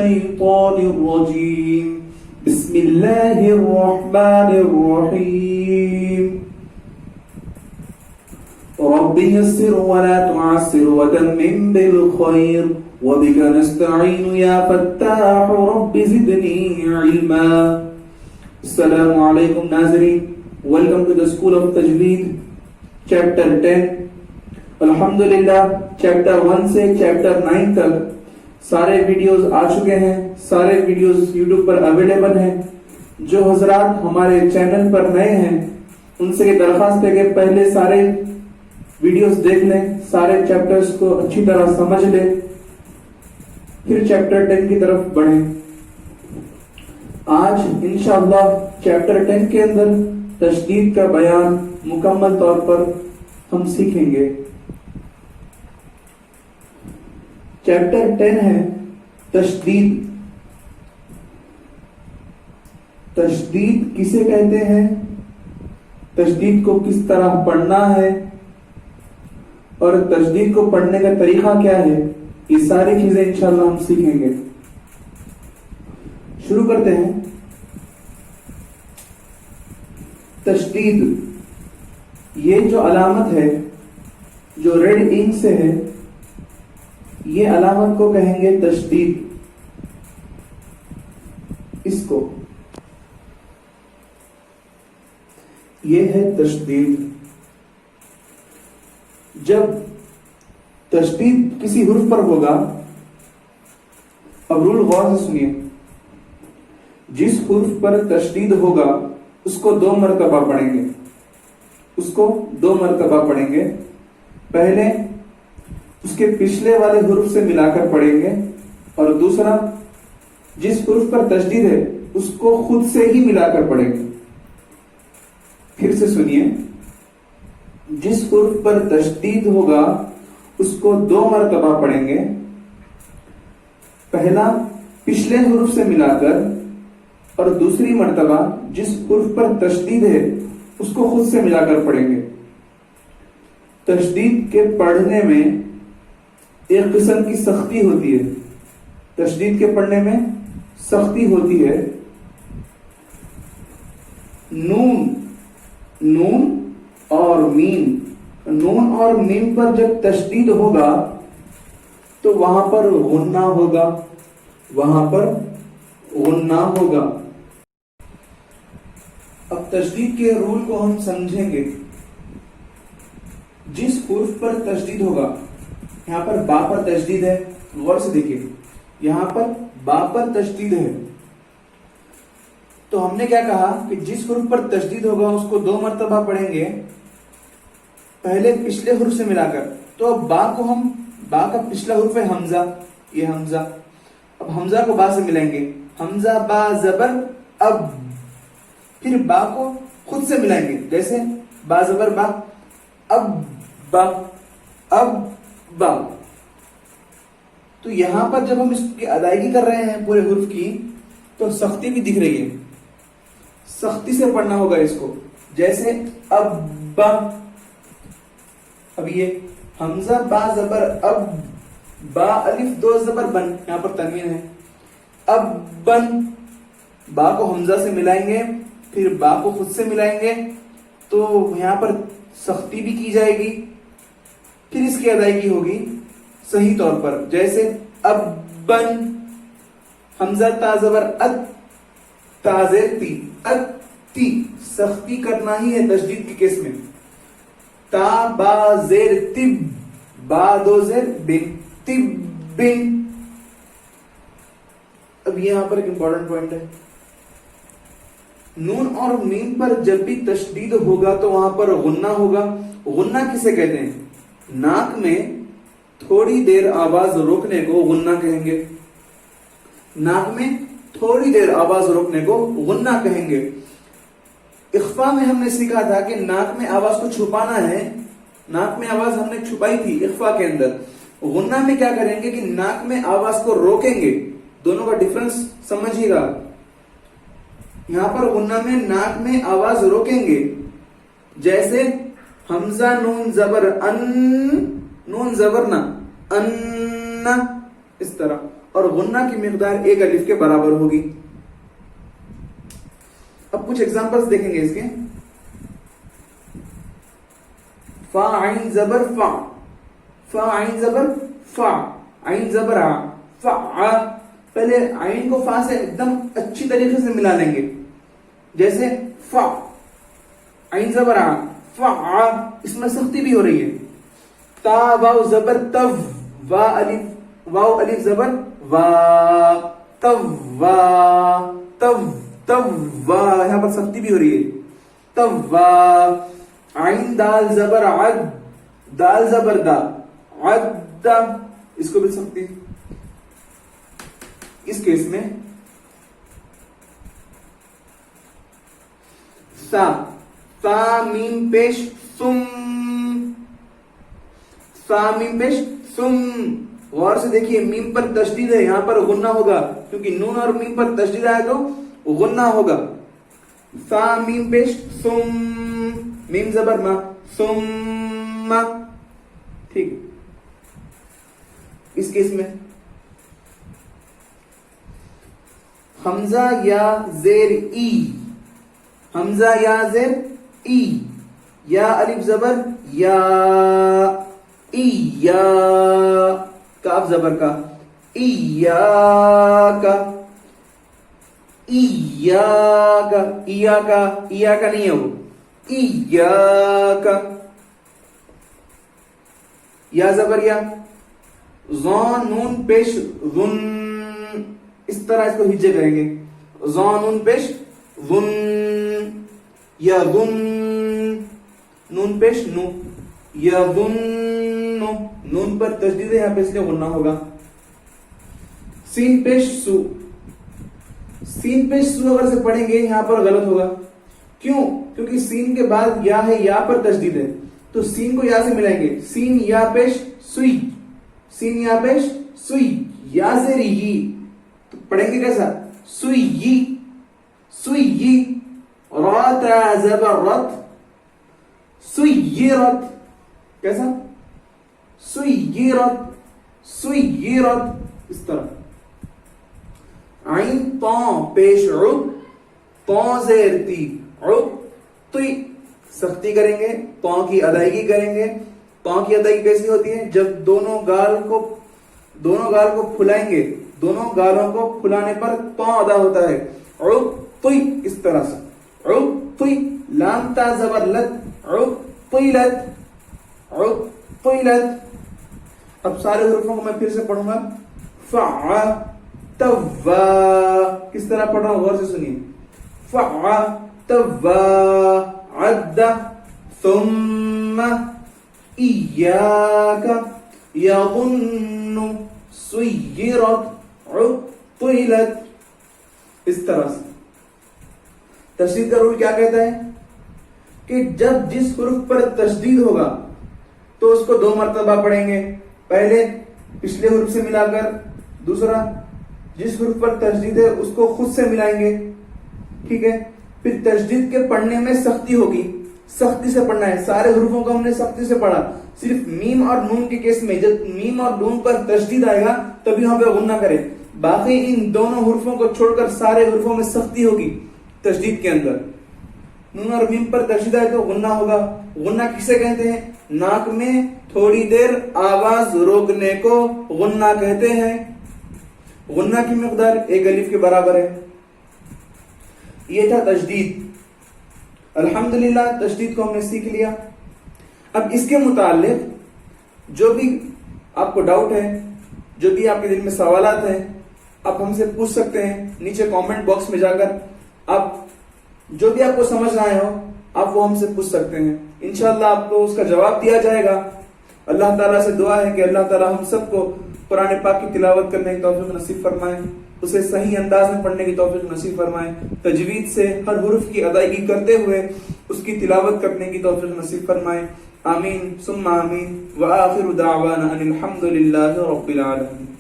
الشيطان الرجيم بسم الله الرحمن الرحيم رب يسر ولا تعسر وتمم بالخير وبك نستعين يا فتاح رب زدني علما. السلام علیکم ناظرین, welcome to the school of تجوید چیپٹر 10. الحمدللہ چیپٹر 1 سے چیپٹر 9 تک سارے ویڈیوز آ چکے ہیں. سارے ویڈیوز یوٹیوب پر اویلیبل ہیں. جو حضرات ہمارے چینل پر نئے ہیں ان سے یہ درخواست ہے کہ پہلے سارے ویڈیوز دیکھ لیں, سارے چیپٹرز کو اچھی طرح سمجھ لیں, پھر چیپٹر 10 کی طرف بڑھیں. آج انشاءاللہ چیپٹر 10 کے اندر تشدید کا بیان مکمل طور پر ہم سیکھیں گے. چیپٹر 10 ہے تشدید. تشدید کسے کہتے ہیں, تشدید کو کس طرح پڑھنا ہے اور تشدید کو پڑھنے کا طریقہ کیا ہے, یہ ساری چیزیں انشاءاللہ ہم سیکھیں گے. شروع کرتے ہیں. تشدید یہ جو علامت ہے جو ریڈ انک سے ہے, یہ علامت کو کہیں گے تشدید. اس کو یہ ہے تشدید. جب تشدید کسی حرف پر ہوگا, اب رول غور سے سنیے, جس حرف پر تشدید ہوگا اس کو 2 مرتبہ پڑھیں گے. اس کو 2 مرتبہ پڑھیں گے. پہلے اس کے پچھلے والے حرف سے ملا کر پڑھیں گے, اور دوسرا جس حرف پر تشدید ہے اس کو خود سے ہی ملا کر پڑھیں گے. پھر سے سنیے, جس حرف پر تشدید ہوگا اس کو 2 مرتبہ پڑھیں گے. پہلا پچھلے حرف سے ملا کر, اور دوسری مرتبہ جس حرف پر تشدید ہے اس کو خود سے ملا کر پڑھیں گے. تشدید کے پڑھنے میں ایک قسم کی سختی ہوتی ہے. تشدید کے پڑھنے میں سختی ہوتی ہے. نون اور میم, نون اور میم پر جب تشدید ہوگا تو وہاں پر غنہ ہوگا, وہاں پر غنہ ہوگا. اب تشدید کے رول کو ہم سمجھیں گے. جس حرف پر تشدید ہوگا, یہاں پر با پر تشدید ہے, غور سے دیکھیے, یہاں پر با پر تشدید ہے. تو ہم نے کیا کہا کہ جس حرف پر تشدید ہوگا اس کو 2 مرتبہ پڑھیں گے, پہلے پچھلے حرف سے ملا کر. تو اب با کو ہم, با کا پچھلا حرف ہے حمزہ, یہ حمزہ, اب حمزہ کو با سے ملائیں گے, حمزہ با زبر اب. پھر با کو خود سے ملائیں گے, جیسے با زبر با, اب با, اب با. تو یہاں پر جب ہم اس کی ادائیگی کر رہے ہیں پورے حرف کی تو سختی بھی دکھ رہی ہے. سختی سے پڑھنا ہوگا اس کو, جیسے اب با. اب یہ حمزہ با زبر اب, با الف 2 زبر بن, یہاں پر تنوین ہے, اب بن. با کو حمزہ سے ملائیں گے, پھر با کو خود سے ملائیں گے, تو یہاں پر سختی بھی کی جائے گی. پھر اس کی ادائیگی ہوگی صحیح طور پر, جیسے اب بن, حمزہ تا زبر ات, تا زیر تی, ات تی. سختی کرنا ہی ہے تشدید کے کیس میں. تا با زیر تب, با 2 زیر بن, تب بن. اب یہاں پر ایک امپورٹنٹ پوائنٹ ہے, نون اور میم پر جب بھی تشدید ہوگا تو وہاں پر غنہ ہوگا. غنہ کسے کہتے ہیں, ناک میں تھوڑی دیر آواز روکنے کو غنہ کہیں گے. ناک میں تھوڑی دیر آواز روکنے کو غنہ کہیں گے. اخفا میں ہم نے سیکھا تھا کہ ناک میں آواز کو چھپانا ہے. ناک میں آواز ہم نے چھپائی تھی اخفا کے اندر. غنہ میں کیا کریں گے کہ ناک میں آواز کو روکیں گے. دونوں کا ڈفرنس سمجھیے گا. یہاں پر غنہ میں ناک میں آواز روکیں گے, جیسے حمزہ نون زبر ان, نون زبر نہ, ان, اس طرح. اور غنہ کی مقدار ایک الف کے برابر ہوگی. اب کچھ ایگزامپلس دیکھیں گے اس کے. فا عین زبر فا، فا عین زبر فا، عین زبر آ، فا. پہلے عین کو فا سے ایک دم اچھی طریقے سے ملا لیں گے. جیسے فا عین زبر آ، فا، اس میں سختی بھی ہو رہی ہے. تا واو زبر تو، وا الف، واو الف زبر وا، تو وا، تو تو وا، یہاں پر سختی بھی ہو رہی ہے. تو وا. عین دال زبر عد، دال زبر دا، عد، اس کو بھی سختی. اس کیس میں سا، سا میم پیش سم، سا میم پیش سم. غور سے دیکھیے میم پر تشدید ہے، یہاں پر غنہ ہوگا کیونکہ نون اور میم پر تشدید آیا تو غنہ ہوگا. سا میم پیش سم، میم زبر ما، سم. ٹھیک. اس کیس میں حمزہ یا زیر ای، حمزہ یا زیر ای، یا الف زبر یا، ای یا، کاف زبر کا، ای یا کا، ای یا کا، ایا کا، ایا کا نہیں ہے وہ، ای یا کا. یا زبر یا، ظا نون پیش ظن، اس طرح اس کو ہجے کریں گے. ظا نون پیش ظن، یا ظن، نون پیش نو، یا ظن، نون پر تشدید ہے یہاں پہ اس لیے غنہ ہوگا. سین پیش سو، سین پیش سو اگر سے پڑھیں گے یہاں پر غلط ہوگا. کیوں؟ کیونکہ سین کے بعد یا ہے، یا پر تشدید ہے تو سین کو یا سے ملائیں گے. سین یا پیش سوئی، سین یا پیش سوئی، یا زیر ی، تو پڑھیں گے کیسا؟ سوئی ی، سوئی ی. رات زبر رت، سوئی ی رت، کیسا؟ سوئی ی رت، سوئی ی رت. اس طرح. عین طا پیش عد، طا زیر تی، عد تی. سختی کریں گے، طا کی ادائیگی کریں گے. طا کی ادائیگی کیسی ہوتی ہے؟ جب دونوں گال کو پھلائیں گے، دونوں گالوں کو پھلانے پر طا ادا ہوتا ہے. عد تی، اس طرح سے. عد تی. لام تا زبر لت، عد طیلت، عد طیلت. اب سارے حروفوں کو میں پھر سے پڑھوں گا. فع، توا، کس طرح پڑھ رہا ہوں غور سے سنیے. فع، توا، عد، ثم، ایاک، یظن، سیرت، عطلت. اس طرح سے. تشدید کا رول کیا کہتا ہے کہ جب جس حرف پر تشدید ہوگا تو اس کو 2 مرتبہ پڑھیں گے. پہلے پچھلے حرف سے ملا کر، دوسرا جس حرف پر تشدید ہے اس کو خود سے ملائیں گے. ٹھیک ہے. پھر تشدید کے پڑھنے میں سختی ہوگی، سختی سے پڑھنا ہے. سارے حروفوں کو ہم نے سختی سے پڑھا. صرف میم اور نون کے کیس میں جب میم اور نون پر تشدید آئے گا تبھی وہاں پہ غنہ کرے. باقی ان دونوں حروفوں کو چھوڑ کر سارے حروفوں میں سختی ہوگی. تشدید کے اندر نون اور میم پر تشدید آئے تو غنہ ہوگا. غنہ کسے کہتے ہیں؟ ناک میں تھوڑی دیر آواز روکنے کو غنہ کہتے ہیں. غنہ کی مقدار 1 الف کے برابر ہے. یہ تھا تشدید. الحمدللہ تشدید کو ہم نے سیکھ لیا. اب اس کے متعلق جو بھی آپ کو ڈاؤٹ ہے، جو بھی آپ کے دل میں سوالات ہیں، آپ ہم سے پوچھ سکتے ہیں نیچے کامنٹ باکس میں جا کر. آپ جو بھی آپ کو سمجھ آئے ہو آپ وہ ہم سے پوچھ سکتے ہیں. انشاءاللہ آپ کو اس کا جواب دیا جائے گا. اللہ تعالیٰ سے دعا ہے کہ اللہ تعالیٰ ہم سب کو قرآن پاک کی تلاوت کرنے کی توفیق نصیب فرمائے، اسے صحیح انداز میں پڑھنے کی توفیق نصیب فرمائے، تجوید سے ہر حرف کی ادائیگی کرتے ہوئے اس کی تلاوت کرنے کی توفیق نصیب فرمائے. آمین ثم آمین. وآخر دعوانا ان الحمد للہ رب العالمین.